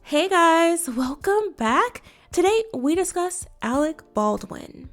Hey guys, welcome back. Today we discuss Alec Baldwin.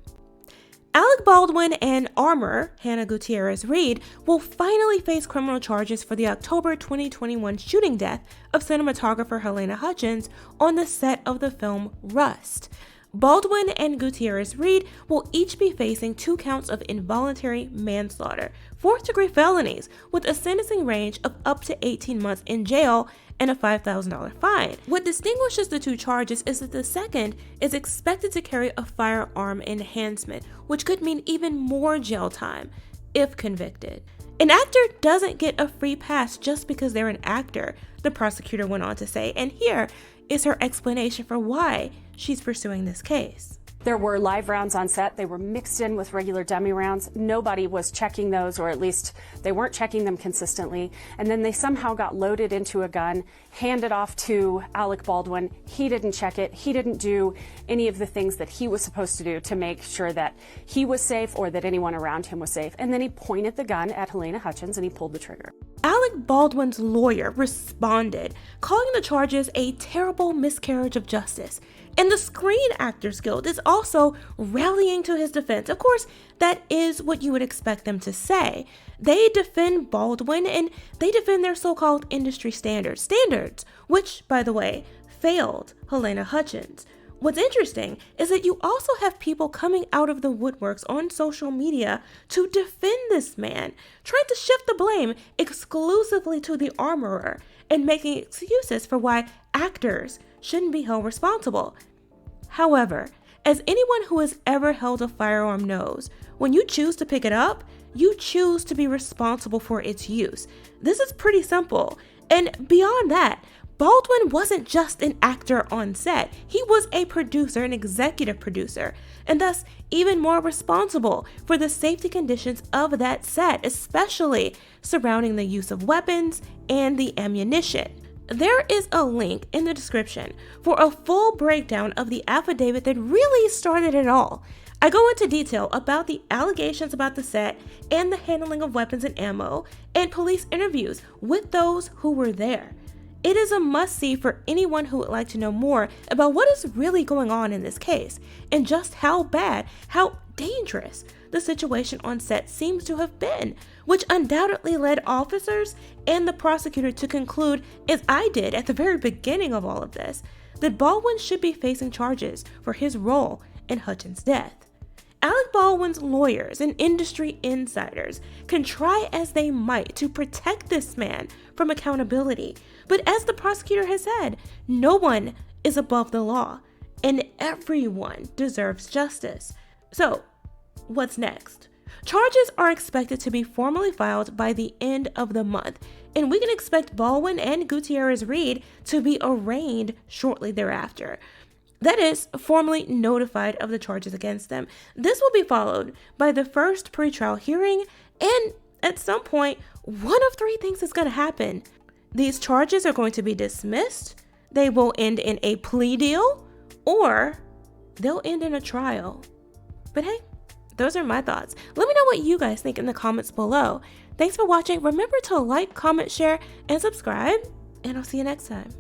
Alec Baldwin and armor Hannah Gutierrez-Reed will finally face criminal charges for the October 2021 shooting death of cinematographer Halyna Hutchins on the set of the film Rust. Baldwin and Gutierrez-Reed will each be facing 2 counts of involuntary manslaughter, 4th-degree felonies, with a sentencing range of up to 18 months in jail and a $5,000 fine. What distinguishes the 2 charges is that the second is expected to carry a firearm enhancement, which could mean even more jail time if convicted. An actor doesn't get a free pass just because they're an actor, the prosecutor went on to say, and here is her explanation for why she's pursuing this case. There were live rounds on set. They were mixed in with regular dummy rounds. Nobody was checking those, or at least they weren't checking them consistently. And then they somehow got loaded into a gun, handed off to Alec Baldwin. He didn't check it. He didn't do any of the things that he was supposed to do to make sure that he was safe or that anyone around him was safe. And then he pointed the gun at Halyna Hutchins and he pulled the trigger. Alec Baldwin's lawyer responded, calling the charges a terrible miscarriage of justice. And the Screen Actors Guild is also rallying to his defense. Of course, that is what you would expect them to say. They defend Baldwin and they defend their so-called industry standards, which, by the way, failed Halyna Hutchins. What's interesting is that you also have people coming out of the woodworks on social media to defend this man, trying to shift the blame exclusively to the armorer and making excuses for why actors shouldn't be held responsible. However, as anyone who has ever held a firearm knows, when you choose to pick it up, you choose to be responsible for its use. This is pretty simple. And beyond that, Baldwin wasn't just an actor on set. He was a producer, an executive producer, and thus even more responsible for the safety conditions of that set, especially surrounding the use of weapons and the ammunition. There is a link in the description for a full breakdown of the affidavit that really started it all. I go into detail about the allegations about the set and the handling of weapons and ammo, and police interviews with those who were there. It is a must-see for anyone who would like to know more about what is really going on in this case and just how bad, how dangerous the situation on set seems to have been, which undoubtedly led officers and the prosecutor to conclude, as I did at the very beginning of all of this, that Baldwin should be facing charges for his role in Hutchins' death. Alec Baldwin's lawyers and industry insiders can try as they might to protect this man from accountability, but as the prosecutor has said, no one is above the law, and everyone deserves justice. So, what's next? Charges are expected to be formally filed by the end of the month, and we can expect Baldwin and Gutierrez-Reed to be arraigned shortly thereafter. That is, formally notified of the charges against them. This will be followed by the first pretrial hearing, and at some point, one of 3 things is going to happen. These charges are going to be dismissed, they will end in a plea deal, or they'll end in a trial. But hey, those are my thoughts. Let me know what you guys think in the comments below. Thanks for watching. Remember to like, comment, share, and subscribe, and I'll see you next time.